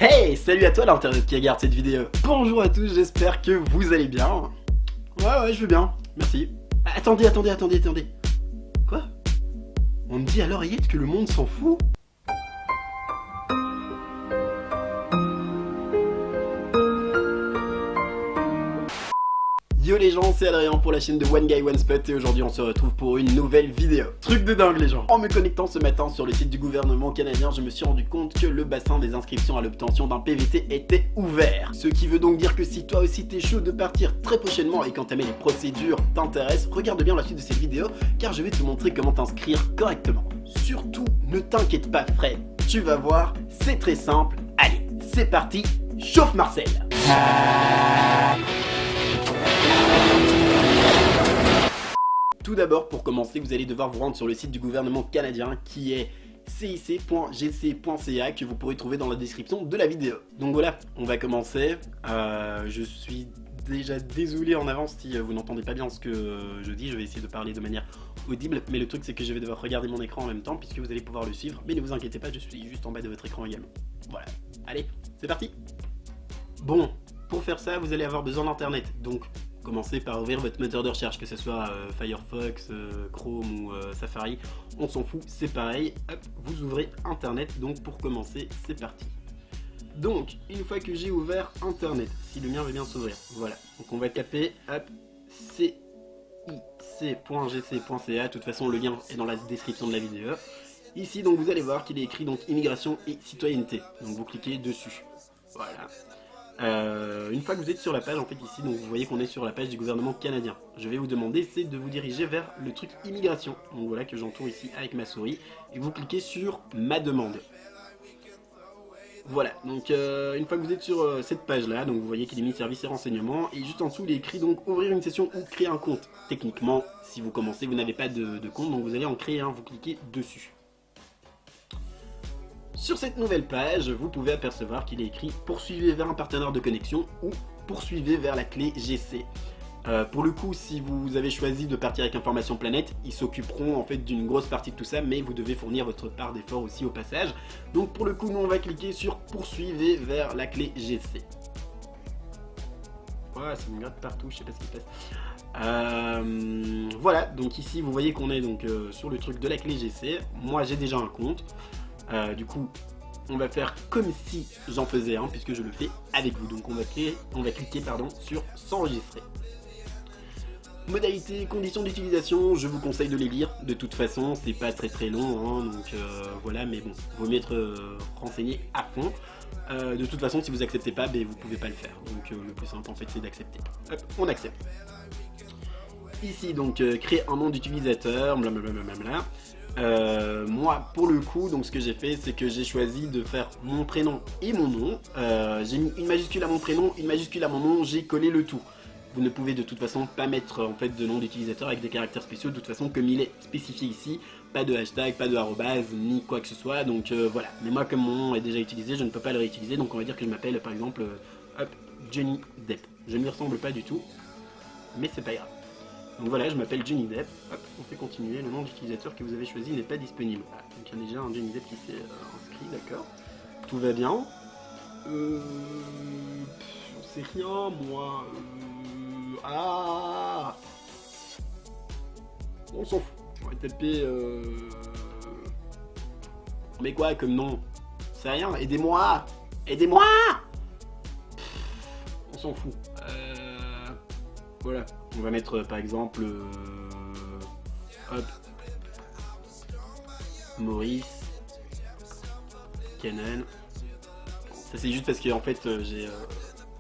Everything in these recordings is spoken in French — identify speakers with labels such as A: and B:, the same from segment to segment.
A: Hey, salut à toi l'internet qui regarde cette vidéo. Bonjour à tous, j'espère que vous allez bien. Ouais, je vais bien, merci. Attendez. Quoi? On me dit à l'oreillette que le monde s'en fout? Yo les gens, c'est Adrien pour la chaîne de One Guy One Spot et aujourd'hui on se retrouve pour une nouvelle vidéo. Truc de dingue les gens. En me connectant ce matin sur le site du gouvernement canadien, je me suis rendu compte que le bassin des inscriptions à l'obtention d'un PVT était ouvert. Ce qui veut donc dire que si toi aussi t'es chaud de partir très prochainement et qu'entamer les procédures t'intéresse, regarde bien la suite de cette vidéo car je vais te montrer comment t'inscrire correctement. Surtout, ne t'inquiète pas Fred, tu vas voir, c'est très simple. Allez, c'est parti, chauffe Marcel. Tout d'abord, pour commencer, vous allez devoir vous rendre sur le site du gouvernement canadien qui est cic.gc.ca que vous pourrez trouver dans la description de la vidéo. Donc voilà, on va commencer. Je suis déjà désolé en avance si vous n'entendez pas bien ce que je dis. Je vais essayer de parler de manière audible, mais le truc c'est que je vais devoir regarder mon écran en même temps puisque vous allez pouvoir le suivre. Mais ne vous inquiétez pas, je suis juste en bas de votre écran également. Voilà, allez, c'est parti. Bon, pour faire ça, vous allez avoir besoin d'internet. Donc commencez par ouvrir votre moteur de recherche, que ce soit Firefox, Chrome ou Safari, on s'en fout, c'est pareil. Hop, vous ouvrez internet, donc pour commencer, c'est parti. Donc, une fois que j'ai ouvert internet, si le mien veut bien s'ouvrir, voilà. Donc on va taper, hop, cic.gc.ca, de toute façon le lien est dans la description de la vidéo. Ici, donc vous allez voir qu'il est écrit donc immigration et citoyenneté, donc vous cliquez dessus, voilà. Une fois que vous êtes sur la page, en fait ici, donc vous voyez qu'on est sur la page du gouvernement canadien. Je vais vous demander, c'est de vous diriger vers le truc immigration. Donc voilà que j'entoure ici avec ma souris. Et vous cliquez sur ma demande. Voilà, donc une fois que vous êtes sur cette page là, donc vous voyez qu'il est mis services et renseignements. Et juste en dessous, il est écrit donc ouvrir une session ou créer un compte. Techniquement, si vous commencez, vous n'avez pas de compte, donc vous allez en créer un, vous cliquez dessus. Sur cette nouvelle page, vous pouvez apercevoir qu'il est écrit « Poursuivez vers un partenaire de connexion » ou « Poursuivez vers la clé GC ». Pour le coup, si vous avez choisi de partir avec Information Planète, ils s'occuperont en fait d'une grosse partie de tout ça, mais vous devez fournir votre part d'effort aussi au passage. Donc pour le coup, nous on va cliquer sur « Poursuivez vers la clé GC ». Ouais, ça me gratte partout, je sais pas ce qui se passe. Voilà, donc ici vous voyez qu'on est donc sur le truc de la clé GC. Moi j'ai déjà un compte. Du coup, on va faire comme si j'en faisais un, puisque je le fais avec vous. Donc on va cliquer sur s'enregistrer. Modalités, conditions d'utilisation, je vous conseille de les lire. De toute façon, c'est pas très long, hein, donc voilà, mais bon, vaut mieux être renseigné à fond. De toute façon, si vous acceptez pas, ben, vous pouvez pas le faire. Donc le plus simple en fait, c'est d'accepter. Hop, on accepte. Ici, donc, créer un nom d'utilisateur, blablabla. Moi, pour le coup, donc ce que j'ai fait, c'est que j'ai choisi de faire mon prénom et mon nom. J'ai mis une majuscule à mon prénom, une majuscule à mon nom, j'ai collé le tout. Vous ne pouvez de toute façon pas mettre en fait de nom d'utilisateur avec des caractères spéciaux. De toute façon, comme il est spécifié ici, pas de hashtag, pas de arrobase, ni quoi que ce soit. Donc voilà. Mais moi, comme mon nom est déjà utilisé, je ne peux pas le réutiliser. Donc on va dire que je m'appelle par exemple, hop, Johnny Depp. Je ne lui ressemble pas du tout, mais c'est pas grave. Donc voilà, je m'appelle Johnny Depp. Hop, on fait continuer. Le nom d'utilisateur que vous avez choisi n'est pas disponible. Ah, donc il y a déjà un Johnny Depp qui s'est inscrit, d'accord. Tout va bien. J'en sais rien, moi. Ah, on s'en fout. On va taper. Mais quoi comme nom? C'est rien. Aidez-moi. Aidez-moi. On s'en fout. Voilà, on va mettre par exemple hop, Maurice Canon. Ça c'est juste parce que en fait j'ai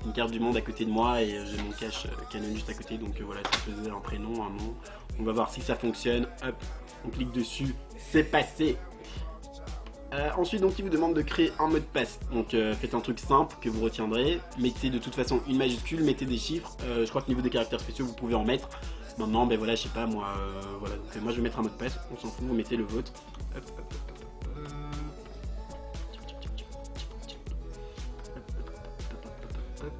A: une carte du monde à côté de moi et j'ai mon cache Canon juste à côté, donc voilà, ça faisait un prénom, un nom. On va voir si ça fonctionne. Hop, on clique dessus, c'est passé. Ensuite, donc, il vous demande de créer un mot de passe. Donc, faites un truc simple que vous retiendrez. Mettez de toute façon une majuscule, mettez des chiffres. Je crois que au niveau des caractères spéciaux, vous pouvez en mettre. Maintenant, ben voilà, je sais pas, moi, voilà. Donc, moi, je vais mettre un mot de passe. On s'en fout, vous mettez le vôtre. Hop, hop, hop, hop.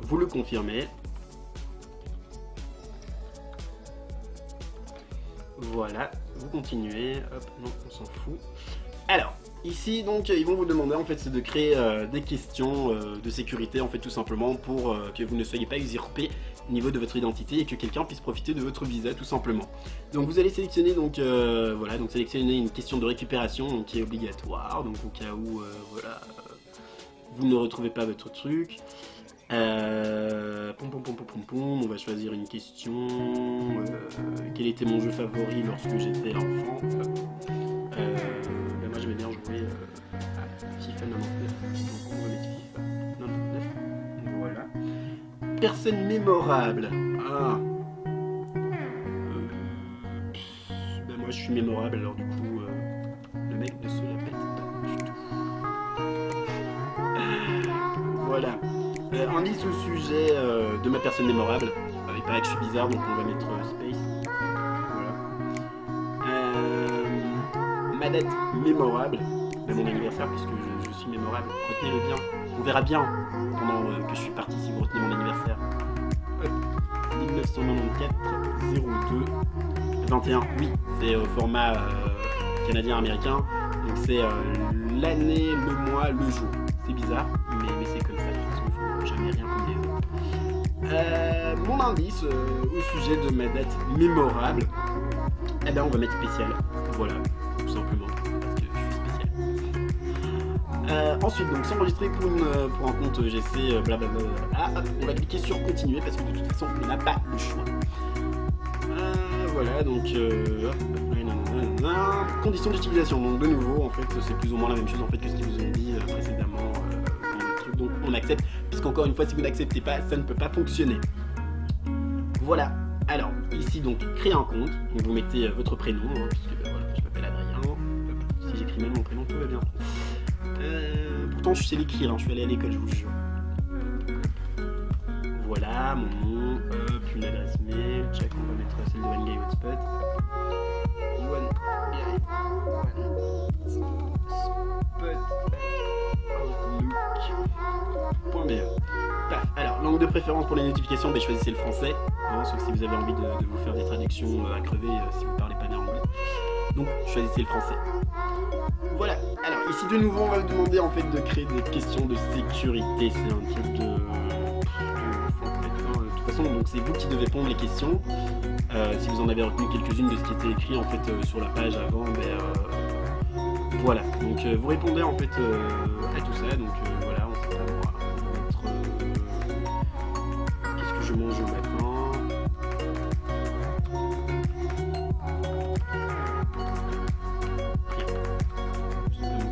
A: Vous le confirmez. Voilà, vous continuez. Hop, non, on s'en fout. Alors, Ici donc ils vont vous demander en fait c'est de créer des questions de sécurité en fait tout simplement pour que vous ne soyez pas usurpé au niveau de votre identité et que quelqu'un puisse profiter de votre visa tout simplement. Donc vous allez sélectionner donc voilà donc sélectionner une question de récupération donc, qui est obligatoire donc au cas où voilà vous ne retrouvez pas votre truc. On va choisir une question. Quel était mon jeu favori lorsque j'étais enfant? Moi j'aimais bien jouer à FIFA 99, donc on va mettre FIFA 99. Voilà. Personne mémorable. Ah. Moi je suis mémorable alors du coup le mec ne se la pète pas du tout. Voilà. Indice au sujet de ma personne mémorable. Il paraît que je suis bizarre donc on va mettre space. Voilà. Ma date mémorable de mon anniversaire puisque je suis mémorable. Retenez-le bien. On verra bien pendant que je suis parti si vous retenez mon anniversaire. Hop. 1994 02 21. Oui, c'est au format canadien-américain. Donc c'est l'année, le mois, le jour. C'est bizarre, mais c'est comme ça. De toute façon, il faut jamais rien comme les autres. Mon indice au sujet de ma date mémorable, eh ben on va mettre spécial. Voilà, tout simplement, parce que je suis spécial. Ensuite, donc s'enregistrer pour un compte GC, blablabla. On va cliquer sur continuer parce que de toute façon, on n'a pas le choix. Voilà, donc conditions d'utilisation. Donc de nouveau, en fait, c'est plus ou moins la même chose en fait que ce qu'ils vous ont dit précédemment dans le truc. Donc on accepte, puisqu'encore une fois, si vous n'acceptez pas, ça ne peut pas fonctionner. Voilà. Alors ici donc créer un compte. Donc vous mettez votre prénom, puisque voilà, je m'appelle Adrien. Si j'écris mal mon prénom, tout va bien. Pourtant, je sais l'écrire. Je suis allé à l'école, je vous jure. Voilà, mon nom, une adresse mail, check, on va mettre celle de OneGuy Hotspot. Outlook.be. Paf. Alors, langue de préférence pour les notifications, ben, choisissez le français, sauf si vous avez envie de vous faire des traductions à crever si vous ne parlez pas néerlandais. Donc, choisissez le français. Voilà. Alors, ici de nouveau, on va vous demander en fait de créer des questions de sécurité. C'est un truc de donc c'est vous qui devez pondre les questions. Si vous en avez retenu quelques-unes de ce qui était écrit en fait sur la page avant, voilà. Donc vous répondez en fait à tout ça. Donc voilà, on sait pas moi. On va mettre qu'est-ce que je mange au matin.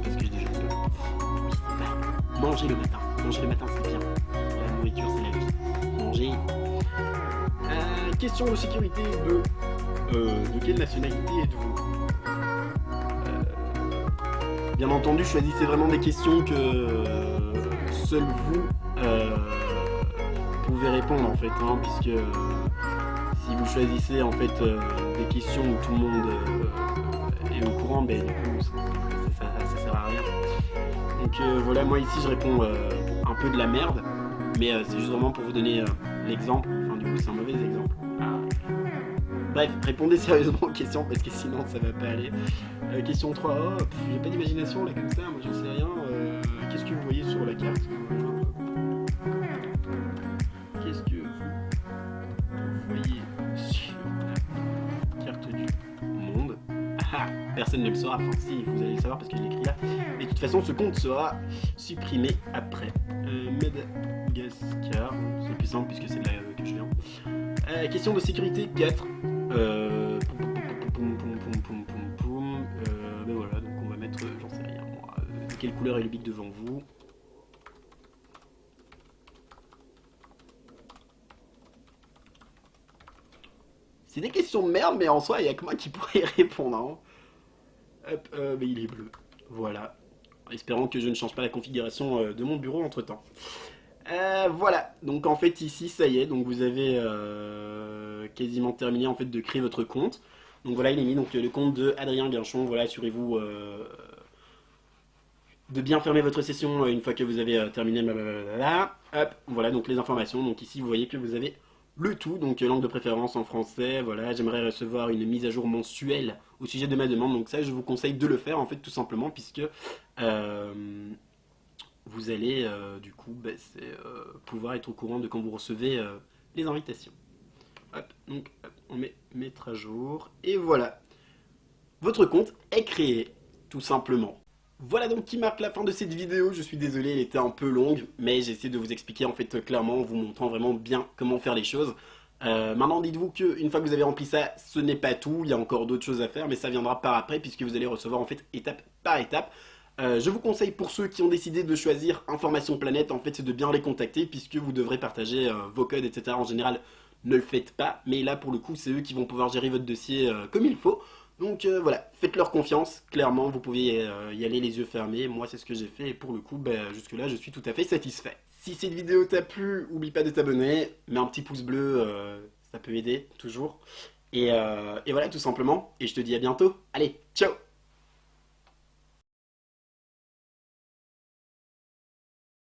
A: Qu'est-ce que je déjeune pas. Je sais pas. Manger le matin. Manger le matin c'est bien. La nourriture c'est la vie. Manger. Question de sécurité de quelle nationalité êtes-vous? Bien entendu, choisissez vraiment des questions que seul vous pouvez répondre en fait, puisque si vous choisissez en fait des questions où tout le monde est au courant, du coup ça sert à rien. Donc voilà, moi ici je réponds un peu de la merde, mais c'est juste vraiment pour vous donner l'exemple. Enfin du coup c'est un mauvais exemple. Bref, répondez sérieusement aux questions parce que sinon ça va pas aller. Question 3, j'ai pas d'imagination là comme ça, moi j'en sais rien. Qu'est-ce que vous voyez sur la carte? Qu'est-ce que vous voyez sur la carte du monde? Personne ne le saura, enfin si, vous allez le savoir parce que je l'ai écrit là. Mais de toute façon, ce compte sera supprimé après. Madagascar, c'est plus simple puisque c'est de là que je viens. Question de sécurité 4. Voilà, donc on va mettre, j'en sais rien moi, de quelle couleur est le bic devant vous? C'est des questions de merde, mais en soi, il n'y a que moi qui pourrais y répondre. Hop, mais il est bleu. Voilà. Espérons que je ne change pas la configuration de mon bureau entre temps. Voilà, donc en fait ici ça y est, donc vous avez quasiment terminé en fait de créer votre compte. Donc voilà, il est mis donc le compte de Adrien Guinchon. Voilà, assurez-vous de bien fermer votre session une fois que vous avez terminé. Blablabla. Hop, voilà donc les informations. Donc ici vous voyez que vous avez le tout, donc langue de préférence en français. Voilà, j'aimerais recevoir une mise à jour mensuelle au sujet de ma demande. Donc ça, je vous conseille de le faire en fait tout simplement puisque Vous allez du coup pouvoir être au courant de quand vous recevez les invitations. Hop, donc hop, on met mettre à jour et voilà. Votre compte est créé, tout simplement. Voilà donc qui marque la fin de cette vidéo, je suis désolé, elle était un peu longue, mais j'ai essayé de vous expliquer en fait clairement, en vous montrant vraiment bien comment faire les choses. Maintenant dites-vous qu'une fois que vous avez rempli ça, ce n'est pas tout, il y a encore d'autres choses à faire, mais ça viendra par après puisque vous allez recevoir en fait étape par étape. Je vous conseille pour ceux qui ont décidé de choisir Information Planète, en fait c'est de bien les contacter puisque vous devrez partager vos codes, etc. En général, ne le faites pas, mais là pour le coup c'est eux qui vont pouvoir gérer votre dossier comme il faut. Donc voilà, faites-leur confiance, clairement, vous pouvez y aller les yeux fermés, moi c'est ce que j'ai fait, et pour le coup, jusque-là, je suis tout à fait satisfait. Si cette vidéo t'a plu, oublie pas de t'abonner, mets un petit pouce bleu, ça peut aider, toujours. Et voilà, tout simplement, et je te dis à bientôt. Allez, ciao!